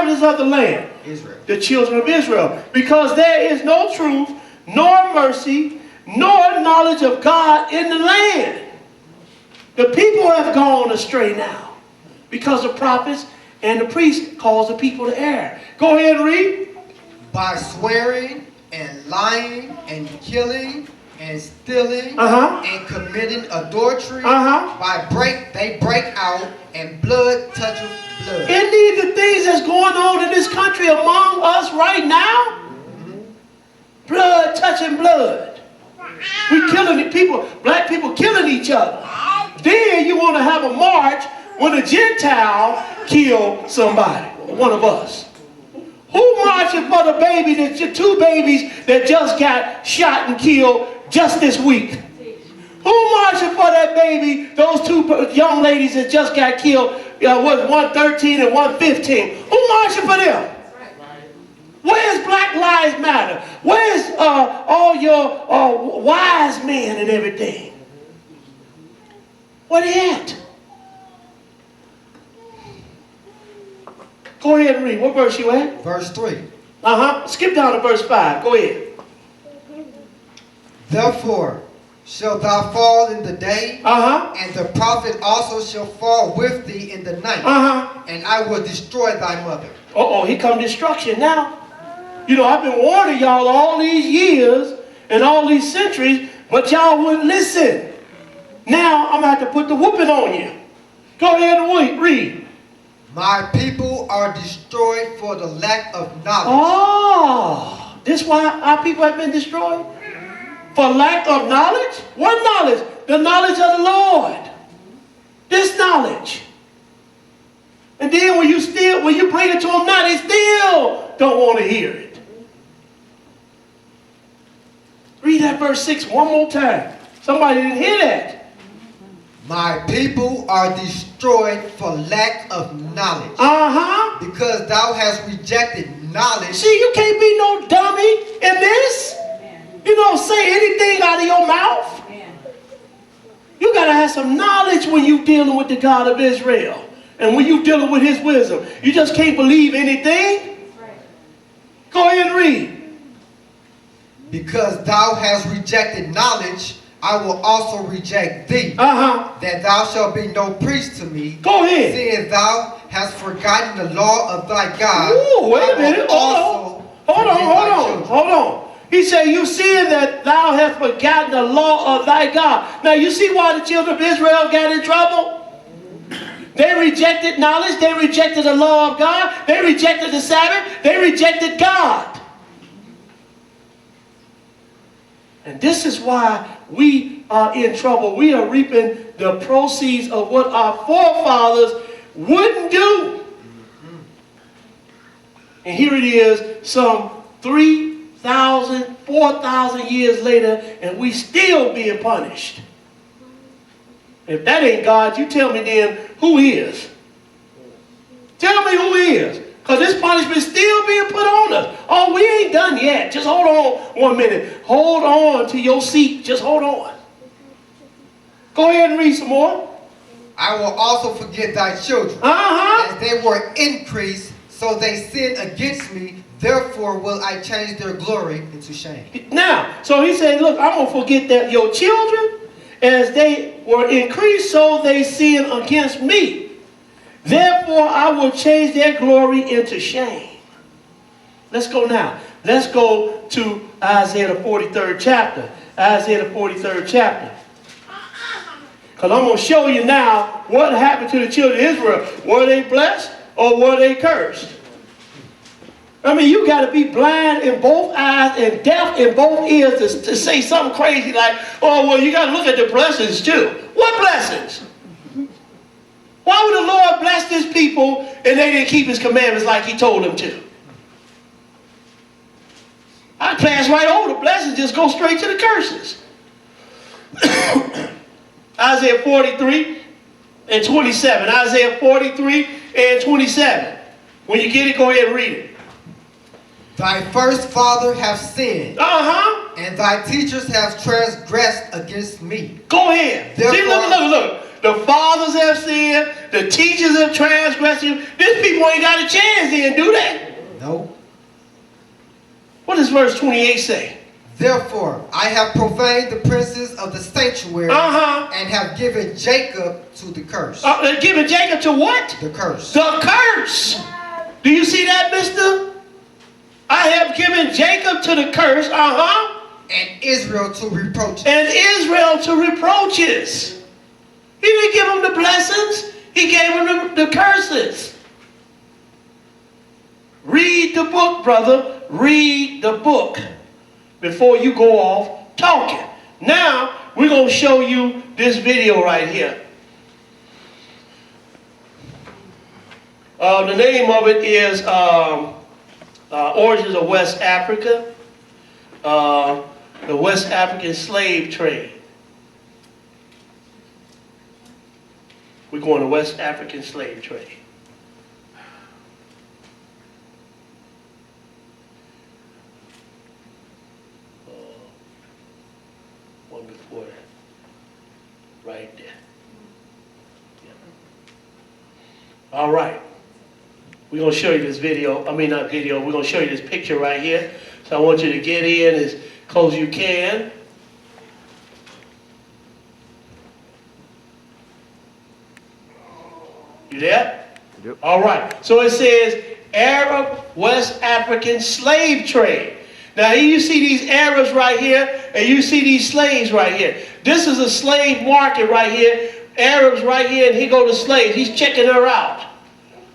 inheritance of the land? Israel. The children of Israel. Because there is no truth, nor mercy, nor knowledge of God in the land. The people have gone astray now because the prophets and the priests cause the people to err. Go ahead and read. By swearing and lying and killing and stealing and committing adultery, they break out and blood touches blood. Isn't these the things that's going on in this country among us right now? Blood touching blood. We killing people, black people killing each other. Then you want to have a march when a Gentile killed somebody, one of us. Who marching for the baby, the two babies that just got shot and killed just this week? Who marching for that baby, those two young ladies that just got killed, was 113 and 115? Who marching for them? Where's Black Lives Matter? Where's all your wise men and everything? Where they at? Go ahead and read. What verse you at? Verse 3. Skip down to verse 5. Go ahead. Therefore shalt thou fall in the day, and the prophet also shall fall with thee in the night, and I will destroy thy mother. Here come destruction now. You know, I've been warning y'all all these years and all these centuries, but y'all wouldn't listen. Now I'm going to have to put the whooping on you. Go ahead and read. My people are destroyed for the lack of knowledge. Oh, this why our people have been destroyed? For lack of knowledge? What knowledge? The knowledge of the Lord. This knowledge. And then when you bring it to them now, they still don't want to hear it. Read that verse 6 one more time. Somebody didn't hear that. My people are destroyed for lack of knowledge. Because thou hast rejected knowledge. See, you can't be no dummy in this. You don't say anything out of your mouth. You got to have some knowledge when you're dealing with the God of Israel. And when you're dealing with his wisdom. You just can't believe anything. Go ahead and read. Because thou hast rejected knowledge, I will also reject thee, that thou shalt be no priest to me. Go ahead. Seeing thou hast forgotten the law of thy God. Ooh, wait a minute. Hold on. He said, you seeing that thou hast forgotten the law of thy God. Now you see why the children of Israel got in trouble? They rejected knowledge. They rejected the law of God. They rejected the Sabbath. They rejected God. And this is why we are in trouble. We are reaping the proceeds of what our forefathers wouldn't do. And here it is, some 3,000, 4,000 years later, and we still being punished. If that ain't God, you tell me then who is. Tell me who is. Because this punishment still being put on us. Oh, we ain't done yet. Just hold on 1 minute. Hold on to your seat. Just hold on. Go ahead and read some more. I will also forget thy children. As they were increased, so they sinned against me. Therefore will I change their glory into shame. Now, so he said, look, I'm going to forget that your children, as they were increased, so they sinned against me. Therefore, I will change their glory into shame. Let's go now. Let's go to Isaiah the 43rd chapter. Isaiah the 43rd chapter. Because I'm going to show you now what happened to the children of Israel. Were they blessed or were they cursed? I mean, you got to be blind in both eyes and deaf in both ears to say something crazy like, oh, well, you got to look at the blessings too. What blessings? Why would the Lord bless his people and they didn't keep his commandments like he told them to? I pass right over the blessings, just go straight to the curses. Isaiah 43 and 27. Isaiah 43 and 27. When you get it, go ahead and read it. Thy first father have sinned, and thy teachers have transgressed against me. Go ahead. See, look. The fathers have sinned. The teachers have transgressed. These people ain't got a chance then, do they? No. What does verse 28 say? Therefore, I have profaned the princes of the sanctuary and have given Jacob to the curse. Given Jacob to what? The curse. The curse. Do you see that, mister? I have given Jacob to the curse. And Israel to reproaches. And Israel to reproaches. He didn't give them the blessings. He gave them the curses. Read the book, brother. Read the book before you go off talking. Now, we're going to show you this video right here. The name of it is Origins of West Africa. The West African slave trade. We're going to West African slave trade. One before that. Right there. Yeah. All right. We're going to show you this video. I mean, not video. We're going to show you this picture right here. So I want you to get in as close as you can. You there? Yep. All right. So it says Arab West African slave trade. Now you see these Arabs right here, and you see these slaves right here. This is a slave market right here. Arabs right here, and here go the slaves. He's checking her out.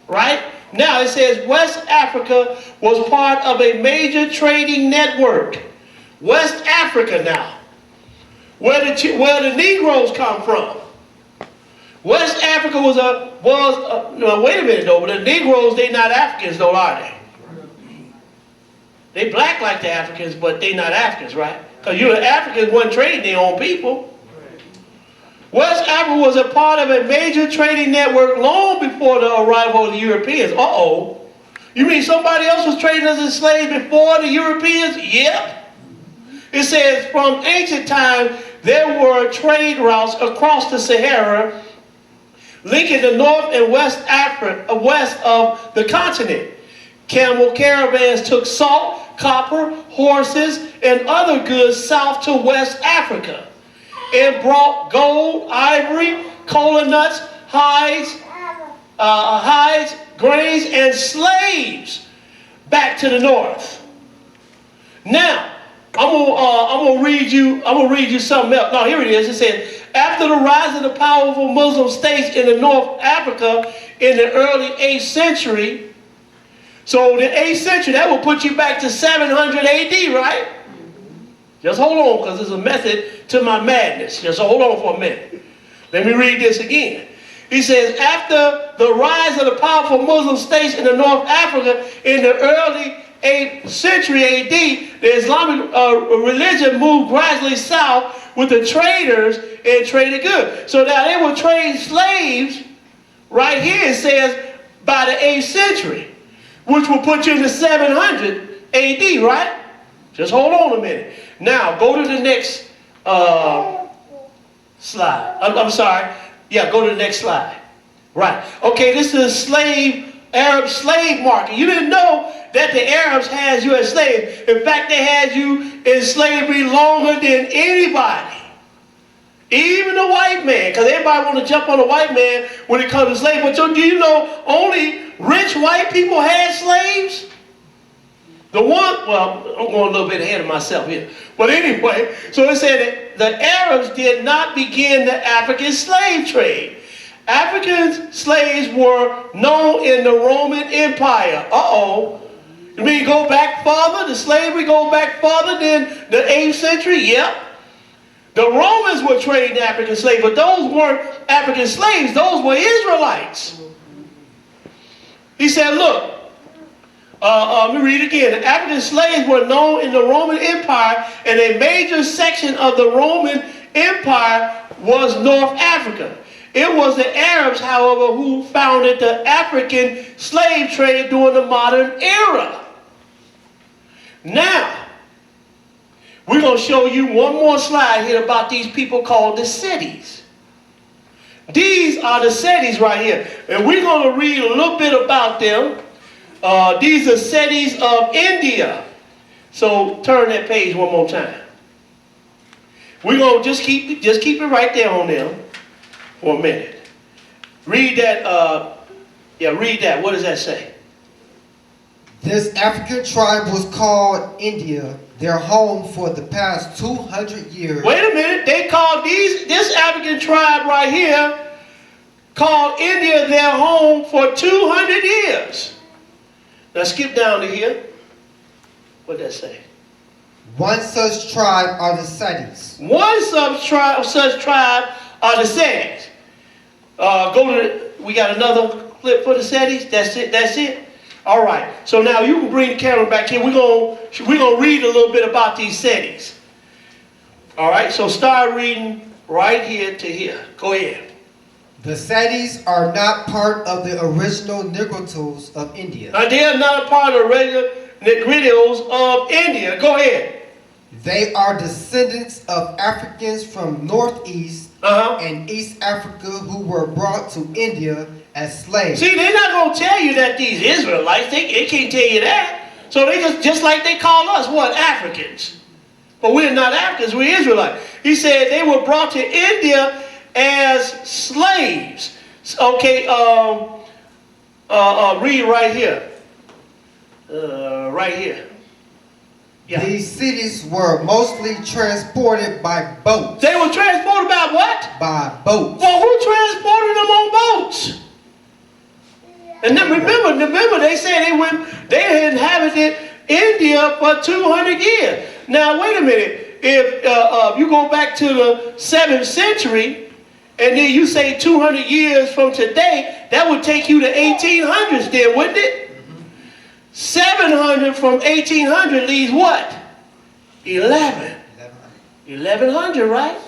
Right? Now it says West Africa was part of a major trading network. West Africa now. Where the Negroes come from. West Africa no, wait a minute though, but the Negroes, they not Africans though, are they? They black like the Africans, but they not Africans, right? Because the Africans wasn't trading their own people. West Africa was a part of a major trading network long before the arrival of the Europeans. Uh-oh. You mean somebody else was trading as a slave before the Europeans? Yep. It says from ancient times there were trade routes across the Sahara linking the north and west of the continent. Camel caravans took salt, copper, horses, and other goods south to West Africa and brought gold, ivory, cola nuts, hides, grains, and slaves back to the north. Now, I'm gonna read you something else. No, here it is. It says, after the rise of the powerful Muslim states in the North Africa in the early 8th century, so the 8th century, that will put you back to 700 AD, right? Just hold on, because there's a method to my madness. Just hold on for a minute. Let me read this again. He says, after the rise of the powerful Muslim states in the North Africa in the early 8th century AD, the Islamic religion moved gradually south with the traders and traded goods. So now they were trading slaves, right here it says, by the 8th century, which will put you in the 700 AD, right? Just hold on a minute. Now, go to the next slide. I'm sorry. Yeah, go to the next slide. Right. Okay, this is a Arab slave market. You didn't know that the Arabs had you as slaves. In fact, they had you in slavery longer than anybody. Even the white man, because everybody want to jump on the white man when it comes to slavery. But do you know only rich white people had slaves? Well, I'm going a little bit ahead of myself here. But anyway, so it said that the Arabs did not begin the African slave trade. African slaves were known in the Roman Empire. Uh-oh. You mean go back farther? The slavery go back farther than the 8th century? Yep. The Romans were trading African slaves, but those weren't African slaves. Those were Israelites. He said, look, let me read again. The African slaves were known in the Roman Empire, and a major section of the Roman Empire was North Africa. It was the Arabs, however, who founded the African slave trade during the modern era. Now, we're going to show you one more slide here about these people called the cities. These are the cities right here. And we're going to read a little bit about them. These are cities of India. So turn that page one more time. We're going to just keep it right there on them for a minute. Read that. Read that. What does that say? This African tribe was called India, their home for the past 200 years. Wait a minute. They called this African tribe right here, called India their home for 200 years. Now skip down to here. What does that say? One such tribe are the Sedis. One such tribe are the Sedis. We got another clip for the Sedis. That's it. All right. So now you can bring the camera back here. We're gonna read a little bit about these Sedis. All right. So start reading right here to here. Go ahead. The Sedis are not part of the original Negroes of India. Now they are not a part of the regular Negroes of India. Go ahead. They are descendants of Africans from Northeast and East Africa who were brought to India as slaves. See, they're not going to tell you that these Israelites, they can't tell you that. So they just like they call us, what? Africans. But we're not Africans, we're Israelites. He said they were brought to India as slaves. Okay, read right here. Right here. Yeah. These cities were mostly transported by boats. They were transported by what? By boats. Well, who transported them on boats? And then remember, they said they inhabited India for 200 years. Now, wait a minute. If you go back to the 7th century, and then you say 200 years from today, that would take you to 1800s then, wouldn't it? 700 from 1800 leaves what? 1100, right?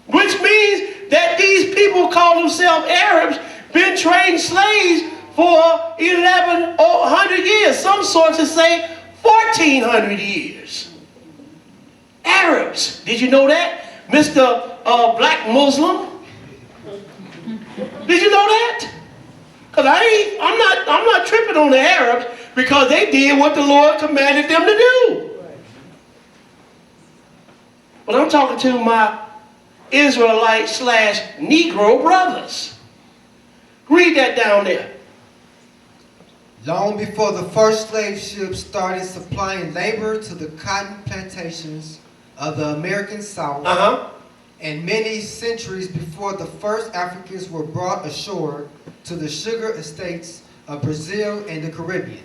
Which means that these people call themselves Arabs, been trading slaves for 1100 years. Some sources say 1400 years. Arabs. Did you know that? Mr. Black Muslim? Did you know that? Because I'm not tripping on the Arabs, because they did what the Lord commanded them to do. But I'm talking to my Israelite / Negro brothers. Read that down there. Long before the first slave ships started supplying labor to the cotton plantations of the American South, and many centuries before the first Africans were brought ashore to the sugar estates of Brazil and the Caribbean,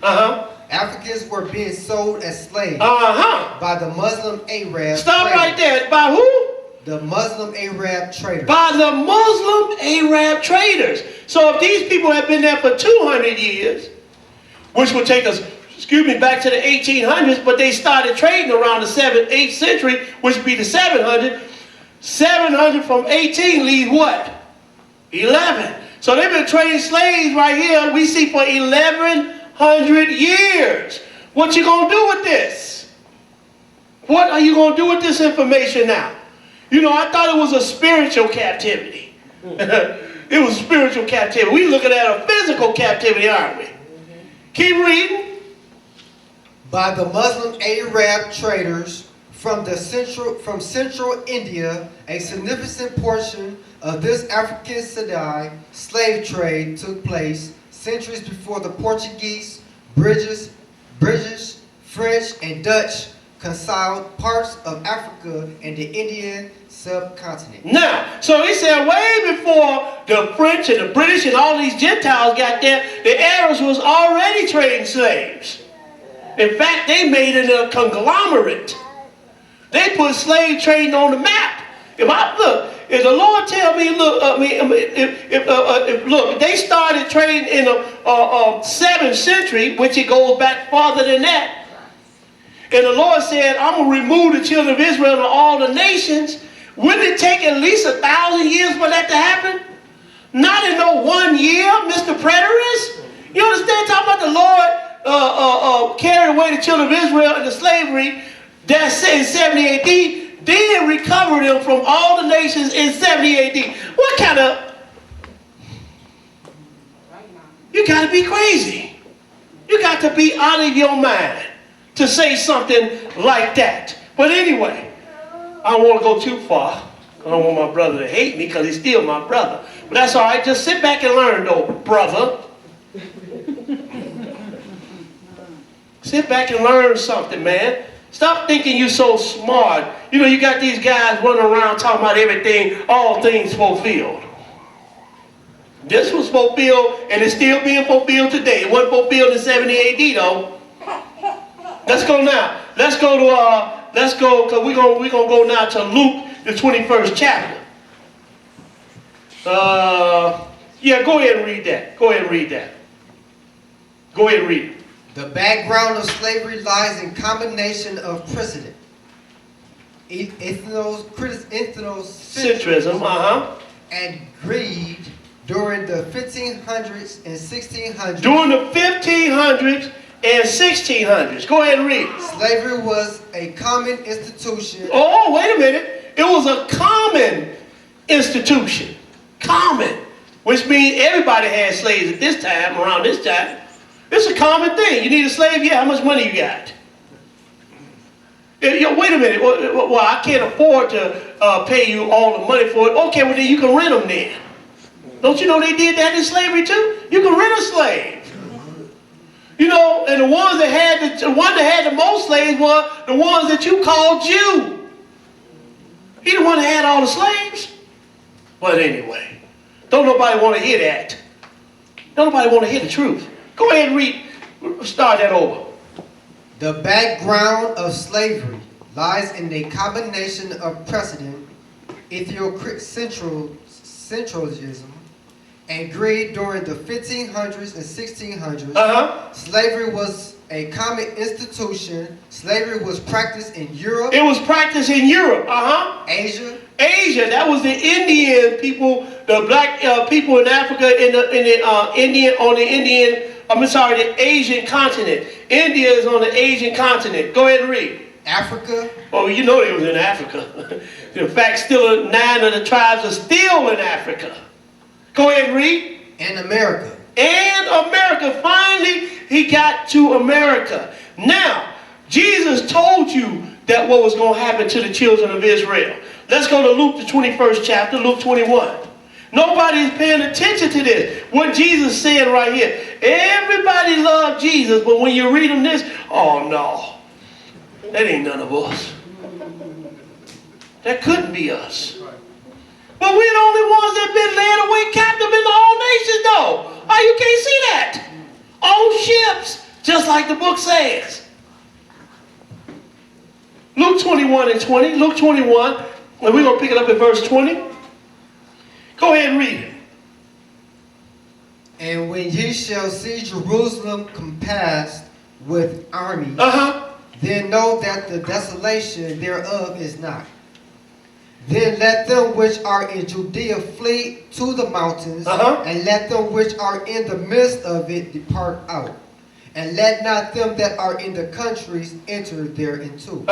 Africans were being sold as slaves by the Muslim Arab Stop traders. right there. By who? The Muslim Arab traders. By the Muslim Arab traders. So if these people have been there for 200 years, which would take us, back to the 1800s, but they started trading around the 7th, 8th century, which would be the 700. 700 from 18 leaves what? 11. So they've been trading slaves right here, we see, for 1100 years. What you going to do with this? What are you going to do with this information now? You know, I thought it was a spiritual captivity. It was spiritual captivity. We're looking at a physical captivity, aren't we? Keep reading. By the Muslim Arab traders from central India, a significant portion of this African Sedai slave trade took place centuries before the Portuguese, British, French, and Dutch conquered parts of Africa and the Indian subcontinent. Now, so he said way before the French and the British and all these Gentiles got there, the Arabs was already trading slaves. In fact, they made it a conglomerate. They put slave trading on the map. If the Lord tell me, look, they started trading in the 7th century, which it goes back farther than that. And the Lord said, I'm going to remove the children of Israel and all the nations. Wouldn't it take at least 1,000 years for that to happen? Not in no 1 year, Mr. Preterist. You understand? Talking about the Lord carried away the children of Israel into slavery, that's in 70 AD, then recovered them from all the nations in 70 AD. What kind of You got to be crazy. You got to be out of your mind to say something like that. But anyway, I don't want to go too far. I don't want my brother to hate me because he's still my brother. But that's all right. Just sit back and learn, though, brother. Sit back and learn something, man. Stop thinking you're so smart. You know, you got these guys running around talking about everything, all things fulfilled. This was fulfilled, and it's still being fulfilled today. It wasn't fulfilled in 70 AD, though. Let's go now. Let's go, because we're gonna go now to Luke, the 21st chapter. Yeah, go ahead and read that. Go ahead and read that. Go ahead and read it. The background of slavery lies in combination of precedent, ethnocentrism, and greed during the 1500s and 1600s. During the 1500s and 1600s. Go ahead and read. Slavery was a common institution. Oh, wait a minute. It was a common institution. Common. Which means everybody had slaves at this time, around this time. It's a common thing. You need a slave? Yeah, how much money you got? Wait a minute. Well, I can't afford to pay you all the money for it. Okay, well then you can rent them then. Don't you know they did that in slavery too? You can rent a slave. You know, and the one that had the most slaves were the ones that you called Jew. He the one that had all the slaves. But anyway, don't nobody want to hear that. Don't nobody want to hear the truth. Go ahead and read. Start that over. The background of slavery lies in a combination of precedent, ethnocentrism, and greed during the 1500s and 1600s. Slavery was a common institution. Slavery was practiced in Europe. It was practiced in Europe. Asia. Asia. That was the Indian people, the black people in Africa, the Asian continent. India is on the Asian continent. Go ahead and read. Africa. Oh, you know they was in Africa. In fact, still 9 of the tribes are still in Africa. Go ahead and read. And America. And America. Finally, he got to America. Now, Jesus told you that what was going to happen to the children of Israel. Let's go to Luke, the 21st chapter, Luke 21. Nobody's paying attention to this. What Jesus said right here. Everybody loved Jesus, but when you read them this, oh no, that ain't none of us. That couldn't be us. But we're the only ones that have been led away captive in all nations, though. Oh, you can't see that. On ships, just like the book says. Luke 21 and 20. Luke 21, and we're going to pick it up at verse 20. Go ahead and read it. And when ye shall see Jerusalem compassed with armies, then know that the desolation thereof is not. Then let them which are in Judea flee to the mountains, and let them which are in the midst of it depart out. And let not them that are in the countries enter thereinto.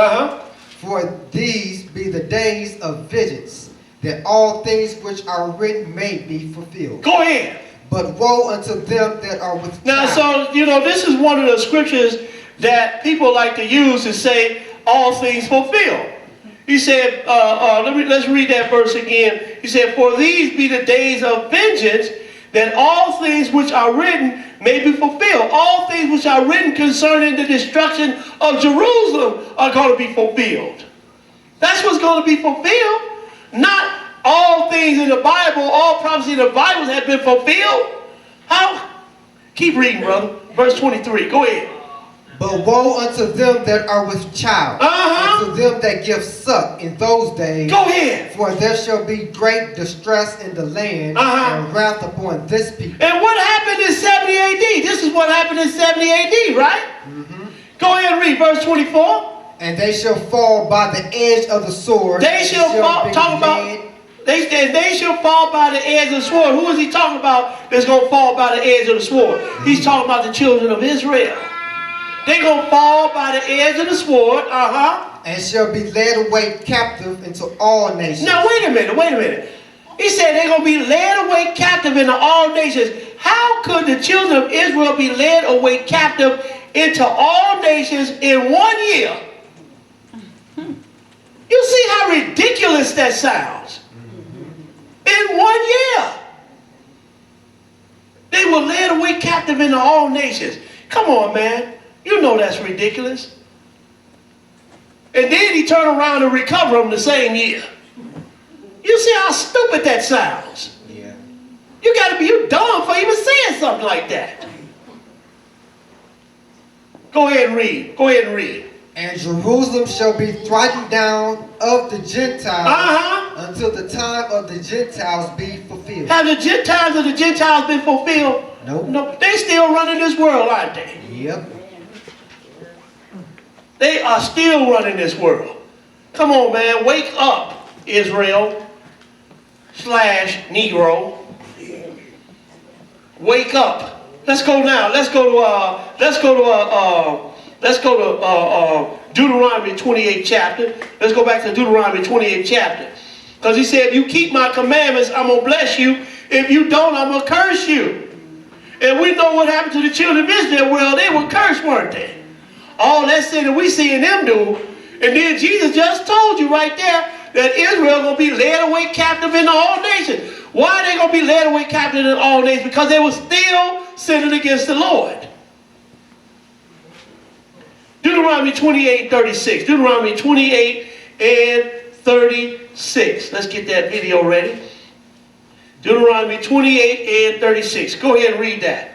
For these be the days of vengeance, that all things which are written may be fulfilled. Go ahead. But woe unto them that are with now, so, you know, this is one of the scriptures that people like to use to say all things fulfilled. He said, let's read that verse again. He said, for these be the days of vengeance, that all things which are written may be fulfilled. All things which are written concerning the destruction of Jerusalem are going to be fulfilled. That's what's going to be fulfilled. Not all things in the Bible, all prophecy in the Bible have been fulfilled. How? Keep reading, brother. Verse 23. Go ahead. But woe unto them that are with child, unto them that give suck in those days. Go ahead. For there shall be great distress in the land, and wrath upon this people. And what happened in 70 AD? This is what happened in 70 AD, right? Go ahead and read verse 24. And they shall fall by the edge of the sword. They shall fall. Talk about. They shall fall by the edge of the sword. Who is he talking about that's going to fall by the edge of the sword? He's talking about the children of Israel. They're going to fall by the edge of the sword. And shall be led away captive into all nations. Now, wait a minute. He said they're going to be led away captive into all nations. How could the children of Israel be led away captive into all nations in 1 year? You see how ridiculous that sounds? In 1 year. They were led away captive into all nations. Come on, man. You know that's ridiculous. And then he turned around and recovered them the same year. You see how stupid that sounds? Yeah. You got to be dumb for even saying something like that. Go ahead and read. Go ahead and read. And Jerusalem shall be trodden down of the Gentiles until the time of the Gentiles be fulfilled. Have the times of the Gentiles been fulfilled? Nope. No. They still running this world, aren't they? Yep. They are still running this world. Come on, man. Wake up, Israel / Negro. Wake up. Let's go now. Let's go to Deuteronomy 28 chapter. Let's go back to Deuteronomy 28 chapter. Because he said, if you keep my commandments, I'm going to bless you. If you don't, I'm going to curse you. And we know what happened to the children of Israel. Well, they were cursed, weren't they? All that sin that we seeing them do. And then Jesus just told you right there that Israel going to be led away captive into all nations. Why are they going to be led away captive into all nations? Because they were still sinning against the Lord. Deuteronomy 28:36. Deuteronomy 28:36. Let's get that video ready. Deuteronomy 28:36. Go ahead and read that.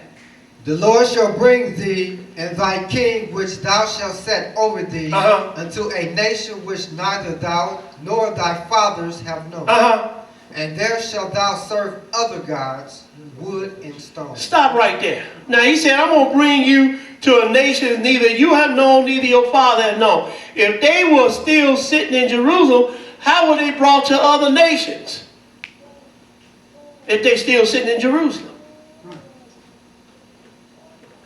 The Lord shall bring thee and thy king which thou shalt set over thee unto a nation which neither thou nor thy fathers have known. And there shalt thou serve other gods, wood and stone. Stop right there. Now he said, I'm going to bring you to a nation neither you have known, neither your father have known. If they were still sitting in Jerusalem, how were they brought to other nations? If they still sitting in Jerusalem.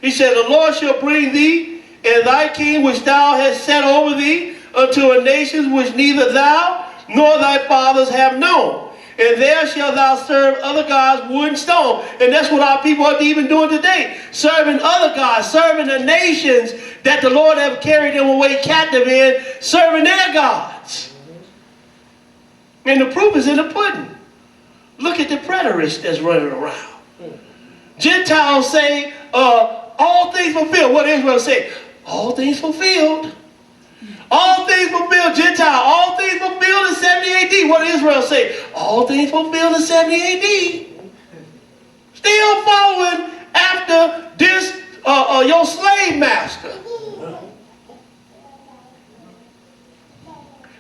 He said, the Lord shall bring thee and thy king which thou hast set over thee unto a nation which neither thou nor thy fathers have known. And there shalt thou serve other gods, wood and stone. And that's what our people are even doing today. Serving other gods, serving the nations that the Lord have carried them away captive in, serving their gods. And the proof is in the pudding. Look at the preterists that's running around. Gentiles say, all things fulfilled. What Israel say? All things fulfilled. All things fulfilled, Gentile. All things fulfilled in 70 AD. What did Israel say? All things fulfilled in 70 AD. Still following after this, your slave master.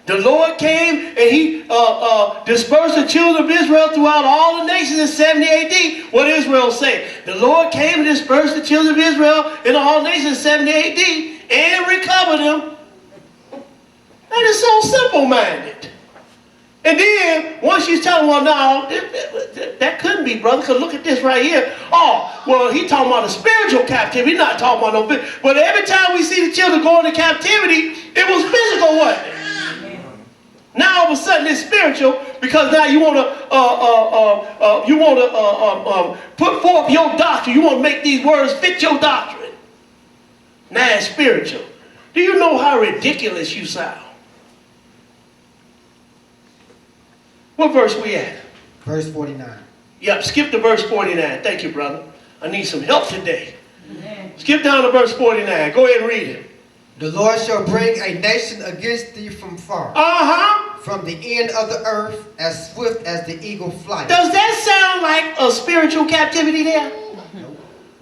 The Lord came and he dispersed the children of Israel throughout all the nations in 70 AD. What did Israel say? The Lord came and dispersed the children of Israel in all nations in 70 AD and recovered them. That is so simple-minded. And then, once you tell them, well, no, that couldn't be, brother, because look at this right here. Oh, well, he talking about a spiritual captivity. He's not talking about no physical. But every time we see the children go into captivity, it was physical, wasn't it? Now, all of a sudden, it's spiritual, because now you want to put forth your doctrine. You want to make these words fit your doctrine. Now it's spiritual. Do you know how ridiculous you sound? What verse we at? Verse 49. Yep, skip to verse 49. Thank you, brother. I need some help today. Amen. Skip down to verse 49. Go ahead and read it. The Lord shall bring a nation against thee from far. From the end of the earth, as swift as the eagle flight. Does that sound like a spiritual captivity there? Nope.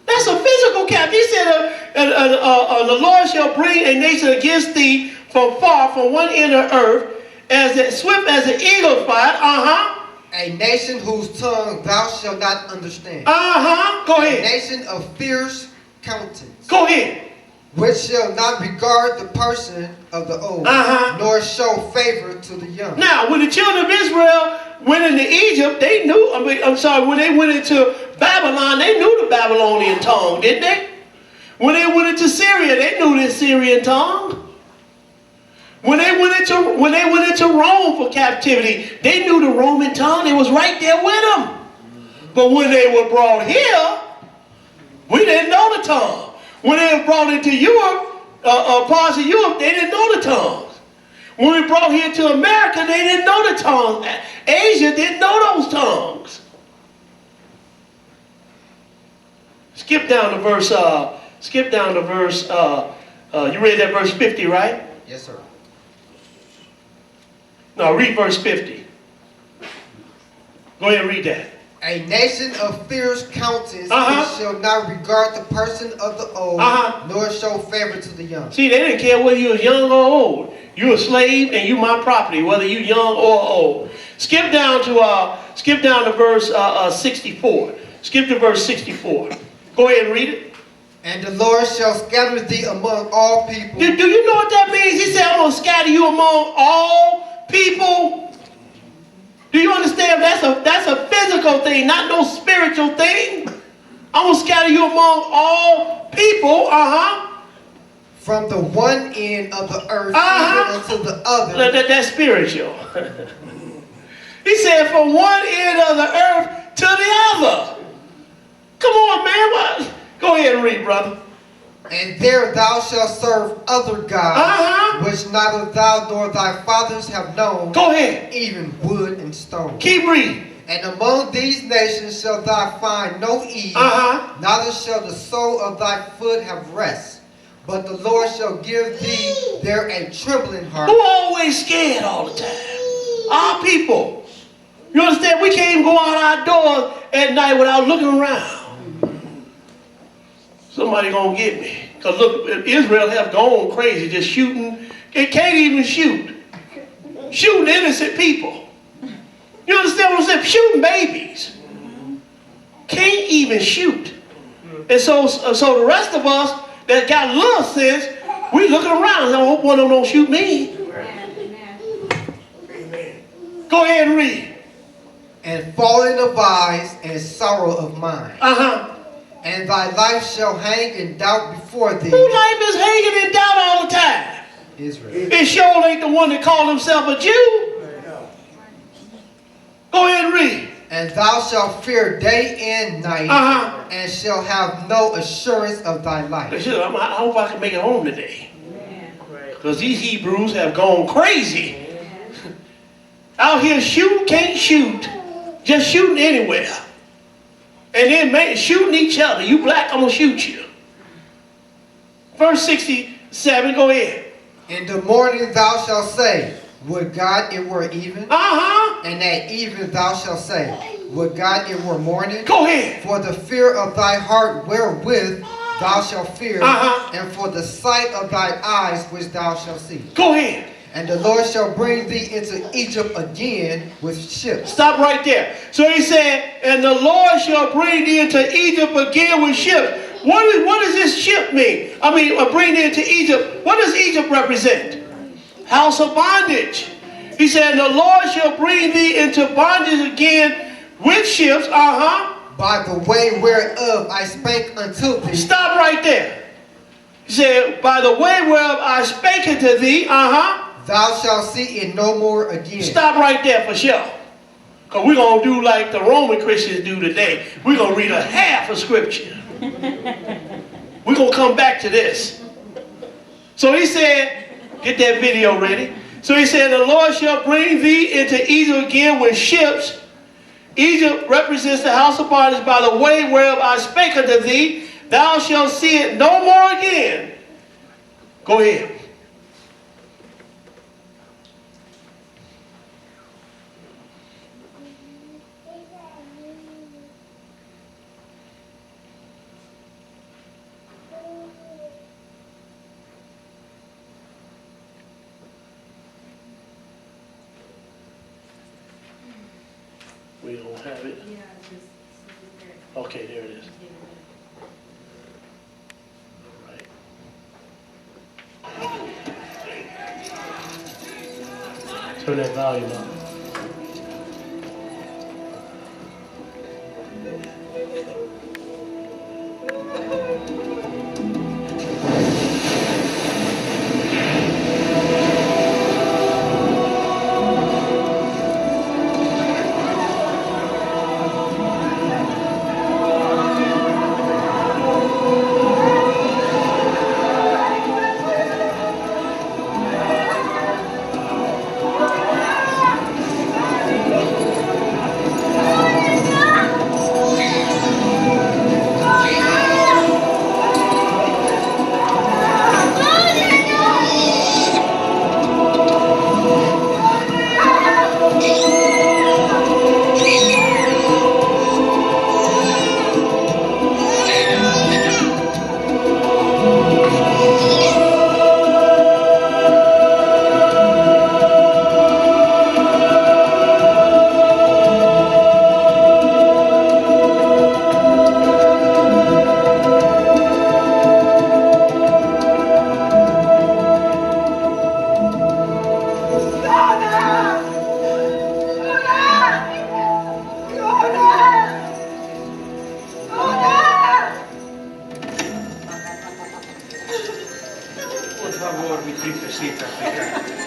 That's a physical captivity. He said, the Lord shall bring a nation against thee from far, from one end of the earth, as swift as an eagle flight. A nation whose tongue thou shalt not understand. Go ahead. A nation of fierce countenance. Go ahead. Which shall not regard the person of the old, nor show favor to the young. Now, when the children of Israel went into Egypt, they knew, when they went into Babylon, they knew the Babylonian tongue, didn't they? When they went into Syria, they knew the Syrian tongue. When they went into Rome for captivity, they knew the Roman tongue. It was right there with them. But when they were brought here, we didn't know the tongue. When they were brought into Europe, parts of Europe, they didn't know the tongues. When we brought here to America, they didn't know the tongues. Asia didn't know those tongues. Skip down to verse. You read that verse 50, right? Yes, sir. No, read verse 50. Go ahead and read that. A nation of fierce countenance shall not regard the person of the old, nor show favor to the young. See, they didn't care whether you were young or old. You a slave and you my property, whether you young or old. Skip down to verse 64. Skip to verse 64. Go ahead and read it. And the Lord shall scatter thee among all people. Do you know what that means? He said, I'm going to scatter you among all people. Do you understand? That's a physical thing, not no spiritual thing. I'm going to scatter you among all people. From the one end of the earth even unto the other. That's spiritual. He said from one end of the earth to the other. Come on, man. What? Go ahead and read, brother. And there thou shalt serve other gods, which neither thou nor thy fathers have known. Go ahead. Even wood and stone. Keep reading. And among these nations shalt thou find no ease, neither shall the sole of thy foot have rest. But the Lord shall give thee there a trembling heart. Who always scared all the time? Our people. You understand? We can't even go out our doors at night without looking around. Somebody gonna get me. Because look, Israel have gone crazy just shooting. It can't even shoot. Shooting innocent people. You understand what I'm saying? Shooting babies. Can't even shoot. And so the rest of us that got a little sense, we looking around. I hope one of them don't shoot me. Amen. Go ahead and read. And falling of eyes and sorrow of mind. And thy life shall hang in doubt before thee. Whose life is hanging in doubt all the time? Israel. It sure ain't the one that called himself a Jew. Go ahead and read. And thou shalt fear day and night, and shall have no assurance of thy life. I hope I can make it home today. Because these Hebrews have gone crazy. Out here shooting, can't shoot. Just shooting anywhere. And then shooting each other. You black, I'm going to shoot you. Verse 67, go ahead. In the morning thou shalt say, would God it were even? And at even thou shalt say, would God it were morning? Go ahead. For the fear of thy heart wherewith thou shalt fear, and for the sight of thy eyes which thou shalt see. Go ahead. And the Lord shall bring thee into Egypt again with ships. Stop right there. So he said, and the Lord shall bring thee into Egypt again with ships. What does this ship mean? I mean, bring thee into Egypt. What does Egypt represent? House of bondage. He said, the Lord shall bring thee into bondage again with ships. By the way whereof I spake unto thee. Stop right there. He said, by the way whereof I spake unto thee. Thou shalt see it no more again. Stop right there for sure. Because we're going to do like the Roman Christians do today. We're going to read a half of scripture. We're going to come back to this. So he said, get that video ready. So he said, the Lord shall bring thee into Egypt again with ships. Egypt represents the house of bondage. By the way whereof I spake unto thee, thou shalt see it no more again. Go ahead. We don't have it. Okay, there it is. All right. Turn that volume up. favor, mi tripecita africana.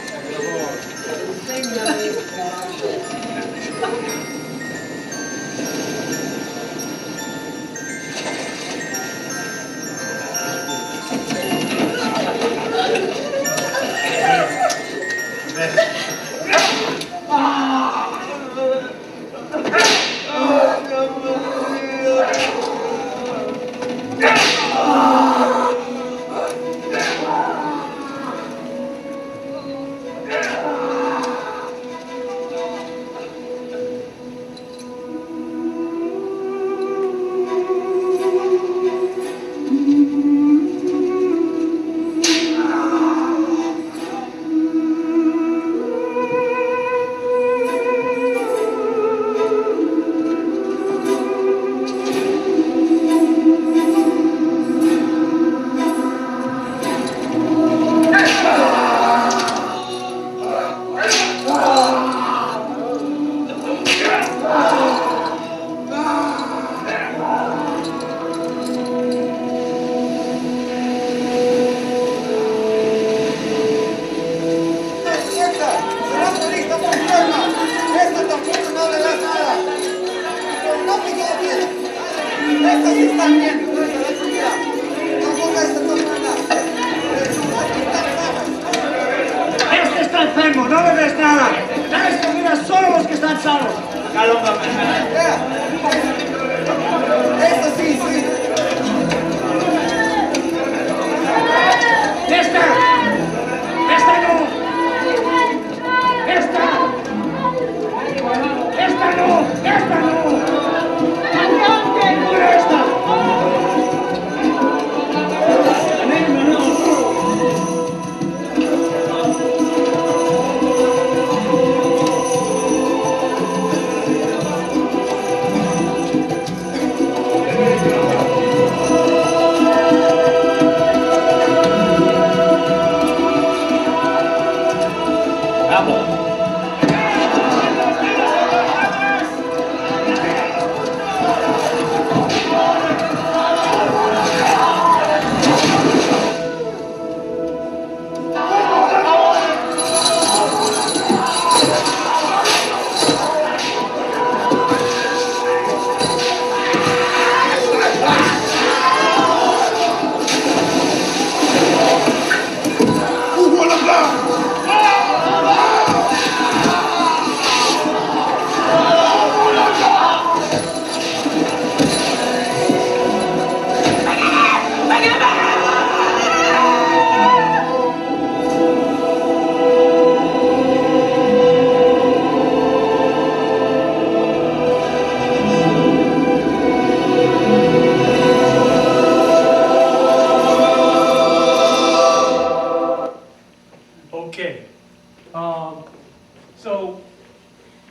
So,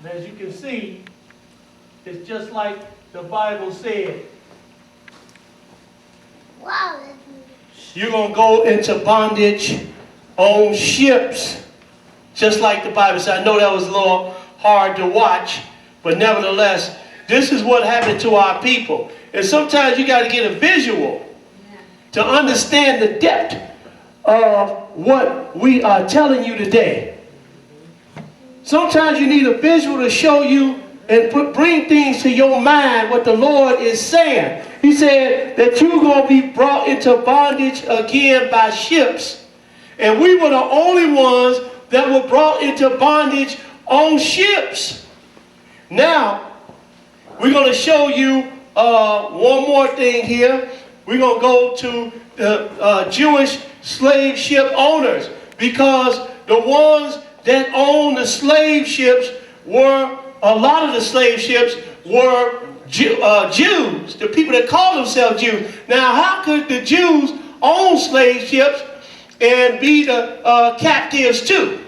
as you can see, it's just like the Bible said. Wow. You're going to go into bondage on ships, just like the Bible said. I know that was a little hard to watch, but nevertheless, this is what happened to our people. And sometimes you got to get a visual to understand the depth of what we are telling you today. Sometimes you need a visual to show you and bring things to your mind what the Lord is saying. He said that you're going to be brought into bondage again by ships. And we were the only ones that were brought into bondage on ships. Now, we're going to show you one more thing here. We're going to go to the Jewish slave ship owners, because the ones that owned the slave ships were, a lot of the slave ships were Jews, the people that call themselves Jews. Now, how could the Jews own slave ships and be the captives too?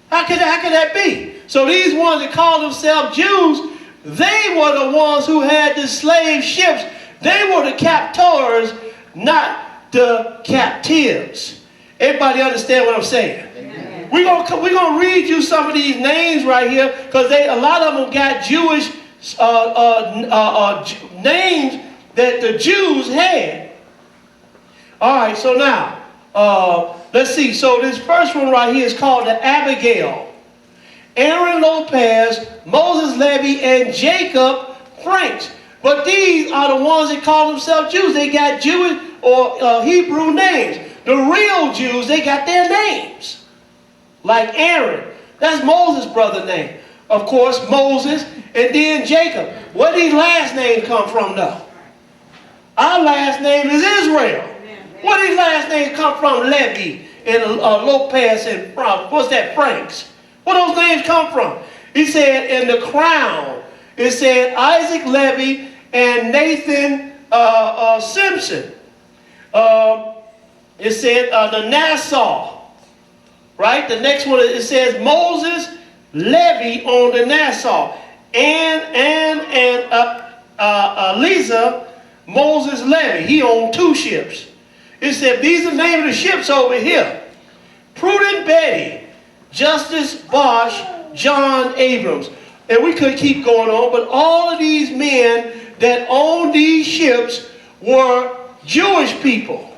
How could that be? So these ones that call themselves Jews, they were the ones who had the slave ships. They were the captors, not the captives. Everybody understand what I'm saying? We're gonna read you some of these names right here, because a lot of them got Jewish names that the Jews had. All right, so now Let's see. So this first one right here is called the Abigail. Aaron Lopez, Moses Levy, and Jacob Franks. But these are the ones that call themselves Jews. They got Jewish or Hebrew names. The real Jews, they got their names. Like Aaron. That's Moses' brother's name. Of course, Moses and then Jacob. Where these last names come from though? Our last name is Israel. Where these last names come from? Levy and Lopez and what's that? Franks. Where those names come from? He said in the crown, it said Isaac Levy and Nathan Simpson. It said the Nassau. Right? The next one, it says Moses Levy on the Nassau. And Eliza Moses Levy. He owned 2 ships. It said these are the names of the ships over here. Prudent Betty, Justice Bosch, John Abrams. And we could keep going on, but all of these men that owned these ships were Jewish people.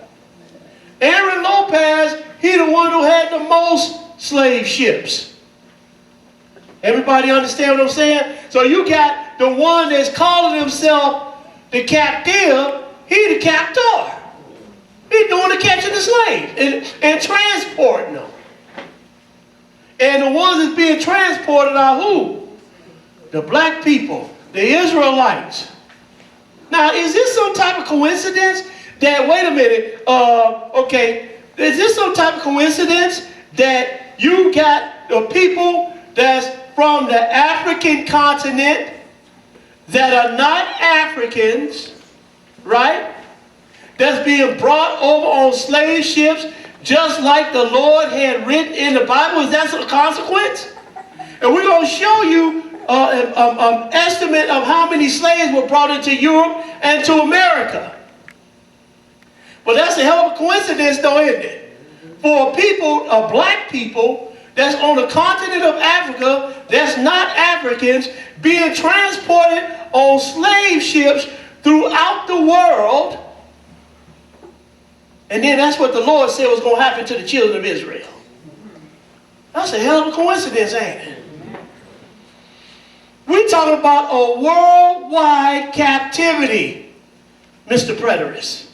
Aaron Lopez, he the one who had the most slave ships. Everybody understand what I'm saying? So you got the one that's calling himself the captive, he the captor. He's doing the catching the slaves and transporting them. And the ones that's being transported are who? The black people, the Israelites. Now, is this some type of coincidence that, wait a minute, okay, is this some type of coincidence that you got the people that's from the African continent that are not Africans, right? That's being brought over on slave ships just like the Lord had written in the Bible? Is that a consequence? And we're going to show you an estimate of how many slaves were brought into Europe and to America. But that's a hell of a coincidence though, isn't it? For people, black people, that's on the continent of Africa, that's not Africans, being transported on slave ships throughout the world. And then that's what the Lord said was going to happen to the children of Israel. That's a hell of a coincidence, ain't it? We're talking about a worldwide captivity, Mr. Preterist.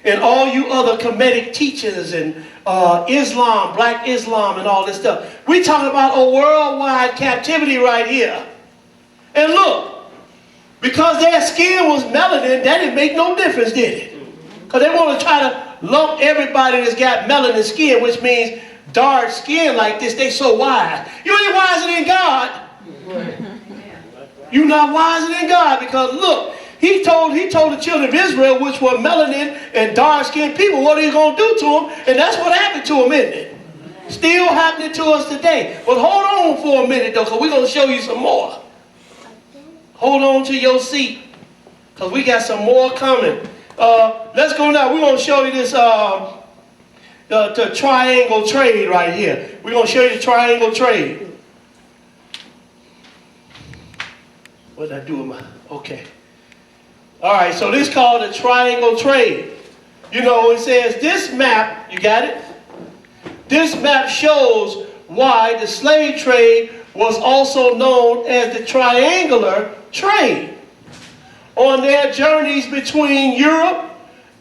And all you other Kemetic teachers and Islam, black Islam and all this stuff. We're talking about a worldwide captivity right here. And look, because their skin was melanin, that didn't make no difference, did it? Because they want to try to lump everybody that's got melanin skin, which means dark skin like this, they so wise. You ain't wiser than God. You're not wiser than God, because look, he told the children of Israel, which were melanin and dark-skinned people, what are you going to do to them? And that's what happened to them, isn't it? Still happening to us today. But hold on for a minute, though, because we're going to show you some more. Hold on to your seat, because we got some more coming. Let's go now. We're going to show you this the triangle trade right here. We're going to show you the triangle trade. What did I do with my... Okay. All right, so this is called the triangle trade. You know, it says this map, you got it? This map shows why the slave trade was also known as the triangular trade. On their journeys between Europe,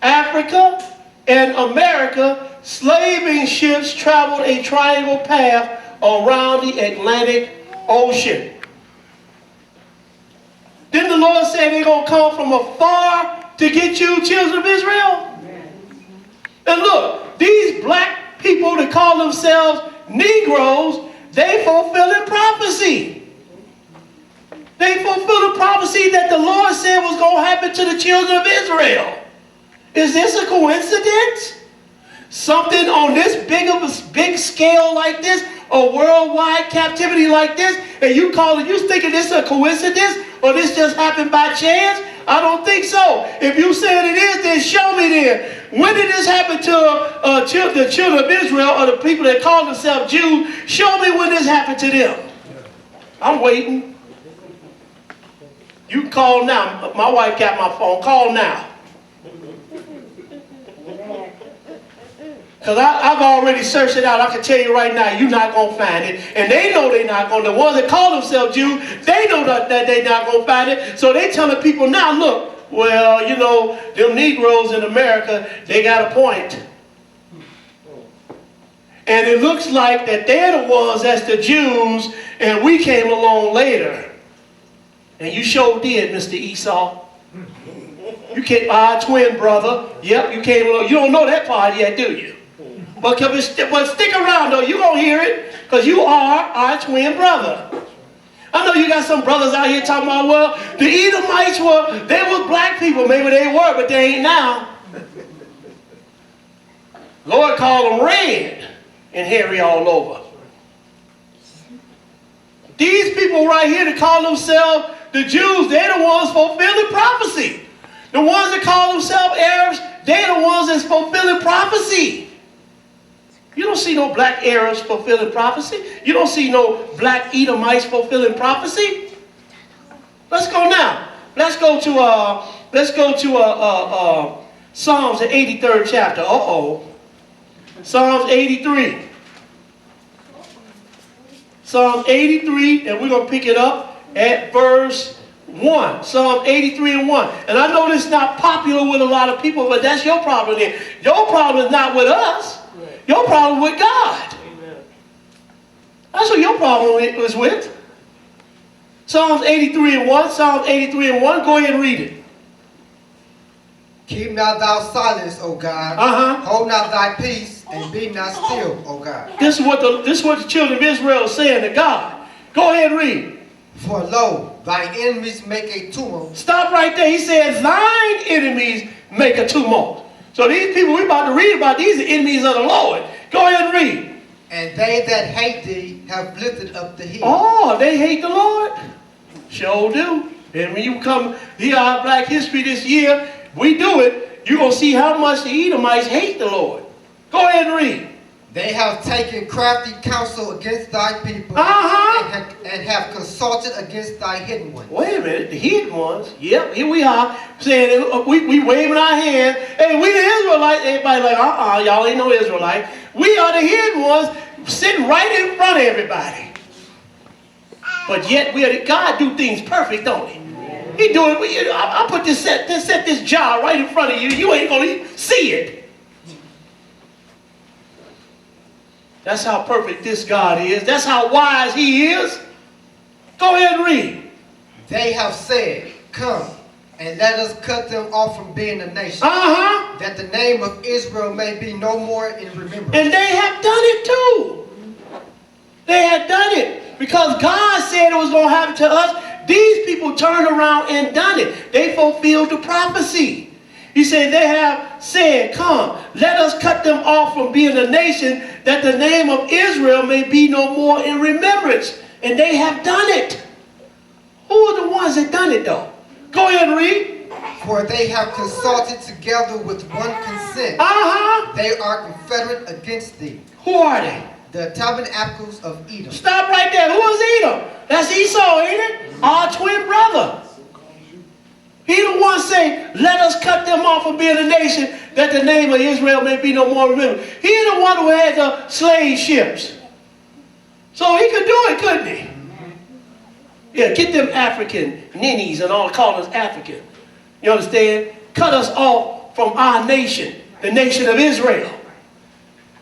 Africa, and America, slaving ships traveled a triangle path around the Atlantic Ocean. Didn't the Lord say they're going to come from afar to get you, children of Israel? And look, these black people that call themselves Negroes, they fulfilling prophecy. They fulfill the prophecy that the Lord said was going to happen to the children of Israel. Is this a coincidence? Something on this big scale like this, a worldwide captivity like this, and you thinking this a coincidence, or this just happened by chance? I don't think so. If you said it is, then show me then. When did this happen to the children of Israel, or the people that call themselves Jews? Show me when this happened to them. I'm waiting. You can call now. My wife got my phone. Call now. Because I've already searched it out. I can tell you right now, you're not going to find it. And they know they're not going to. The ones that call themselves Jews, they know that they're not going to find it. So they're telling people now, look, well, you know, them Negroes in America, they got a point. And it looks like that they're the ones that's the Jews, and we came along later. And you sure did, Mr. Esau. You came, our twin brother. Yep, you came along. You don't know that part yet, do you? But stick around, though. You're going to hear it, because you are our twin brother. I know you got some brothers out here talking about, well, the Edomites they were black people. Maybe they were, but they ain't now. Lord called them red and hairy all over. These people right here that call themselves the Jews, they're the ones fulfilling prophecy. The ones that call themselves Arabs, they're the ones that's fulfilling prophecy. You don't see no black Arabs fulfilling prophecy. You don't see no black Edomites fulfilling prophecy. Let's go now. Let's go to Psalms, the 83rd chapter. Psalms 83. Psalm 83, and we're going to pick it up at verse 1. Psalm 83 and 1. And I know this is not popular with a lot of people, but that's your problem there. Your problem is not with us. Your problem with God. Amen. That's what your problem is with. Psalms 83 and 1. Psalms 83 and 1. Go ahead and read it. Keep not thou silence, O God. Hold not thy peace, and be not still, O God. This is what the children of Israel are saying to God. Go ahead and read. For lo, thy enemies make a tumult. Stop right there. He says, thine enemies make a tumult. So these people we're about to read about, these are enemies of the Lord. Go ahead and read. And they that hate thee have lifted up the heel. Oh, they hate the Lord? Sure do. And when you come here, our Black History this year, we do it. You're going to see how much the Edomites hate the Lord. Go ahead and read. They have taken crafty counsel against thy people, and have consulted against thy hidden ones. Wait a minute, the hidden ones? Yep, here we are, saying, we waving our hand. Hey, we the Israelites. Everybody like, y'all ain't no Israelite. We are the hidden ones, sitting right in front of everybody. But yet, God do things perfect, don't he? He do it. I put set this jar right in front of you. You ain't going to see it. That's how perfect this God is. That's how wise he is. Go ahead and read. They have said, come, and let us cut them off from being a nation, that the name of Israel may be no more in remembrance. And they have done it too. They had done it. Because God said it was going to happen to us. These people turned around and done it. They fulfilled the prophecy. He said, they have said, come, let us cut them off from being a nation, that the name of Israel may be no more in remembrance. And they have done it. Who are the ones that done it, though? Go ahead and read. For they have consulted together with one consent. They are confederate against thee. Who are they? The tabernacles of Edom. Stop right there. Who is Edom? That's Esau, ain't it? Our twin brother. He the one saying, let us cut them off from being a nation, that the name of Israel may be no more remembered. He the one who had the slave ships. So he could do it, couldn't he? Yeah, get them African ninnies and all, call us African. You understand? Cut us off from our nation, the nation of Israel.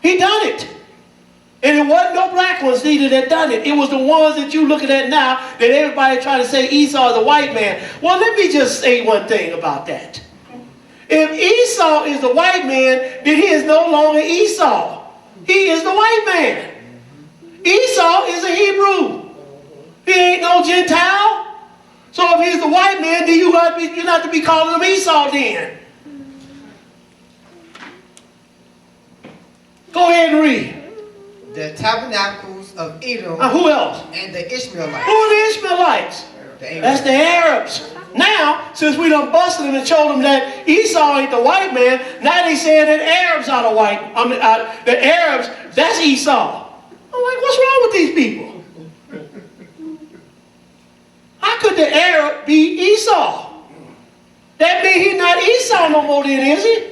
He done it. And it wasn't no black ones neither that done it. It was the ones that you looking at now that everybody trying to say Esau is a white man. Well, let me just say one thing about that. If Esau is the white man, then he is no longer Esau. He is the white man. Esau is a Hebrew. He ain't no Gentile. So if he's the white man, then you're not to be calling him Esau then. Go ahead and read. The tabernacles of Edom. Who else? And the Ishmaelites. Who are the Ishmaelites? That's the Arabs. Now, since we done busted them and showed them that Esau ain't the white man, now they saying that Arabs are the white. The Arabs, that's Esau. I'm like, what's wrong with these people? How could the Arab be Esau? That means he's not Esau no more then, is he?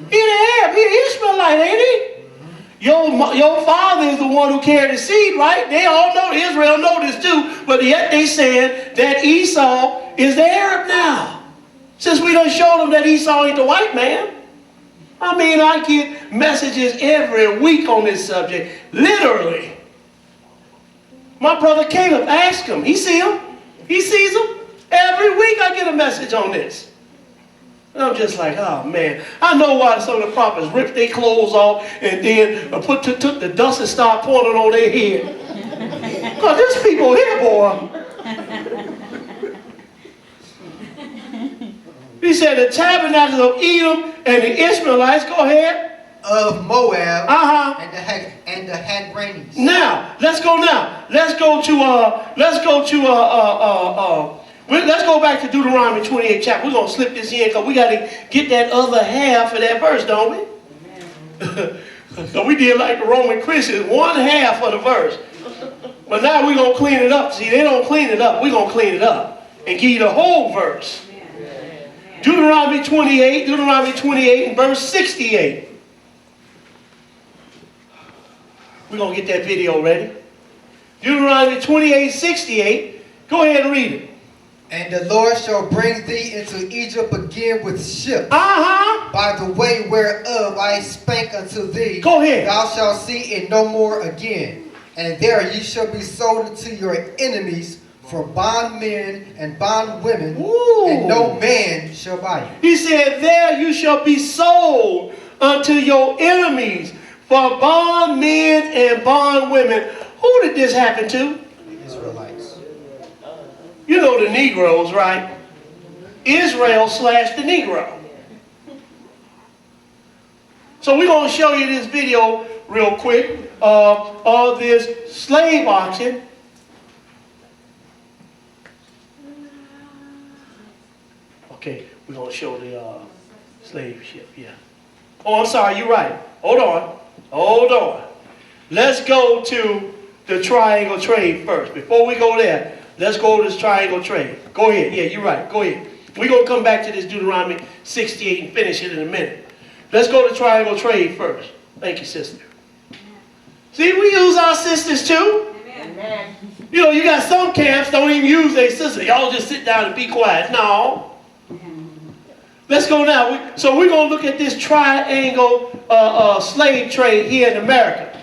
He's the Arab. He's the Ishmaelite. Israelite, ain't he? Your father is the one who carried the seed, right? They all know, Israel know this too, but yet they saying that Esau is the Arab now. Since we done showed them that Esau ain't the white man. I mean, I get messages every week on this subject, literally. My brother Caleb, ask him. He see him. He sees them. Every week I get a message on this. And I'm just like, oh man. I know why some of the prophets ripped their clothes off and then took the dust and started pouring it on their head. Because there's people here, boy. He said the tabernacles of Edom and the Ishmaelites, go ahead. Of Moab and the Hagranites. Now, let's go back to Deuteronomy 28 chapter. We're going to slip this in because we got to get that other half of that verse, don't we? So we did like the Roman Christians, one half of the verse. But now we're going to clean it up. See, they don't clean it up. We're going to clean it up and give you the whole verse. Deuteronomy 28 and verse 68. We're going to get that video ready. Deuteronomy 28:68. Go ahead and read it. And the Lord shall bring thee into Egypt again with ships. By the way whereof I spake unto thee. Go ahead. Thou shalt see it no more again. And there ye shall be sold unto your enemies for bondmen and bondwomen. Ooh. And no man shall buy you. He said, there you shall be sold unto your enemies for bondmen and bondwomen. Who did this happen to? Israelites. You know the Negroes, right? Israel / the Negro. So we're going to show you this video real quick of this slave auction. Okay, we're going to show the slave ship, yeah. Oh, I'm sorry, you're right. Hold on. Let's go to the triangle trade first. Before we go there, let's go to this triangle trade. Go ahead. Yeah, you're right. Go ahead. We're going to come back to this Deuteronomy 68 and finish it in a minute. Let's go to triangle trade first. Thank you, sister. See, we use our sisters too. Amen. You know, you got some camps don't even use their sisters. Y'all just sit down and be quiet. No. Let's go now. So we're going to look at this triangle slave trade here in America.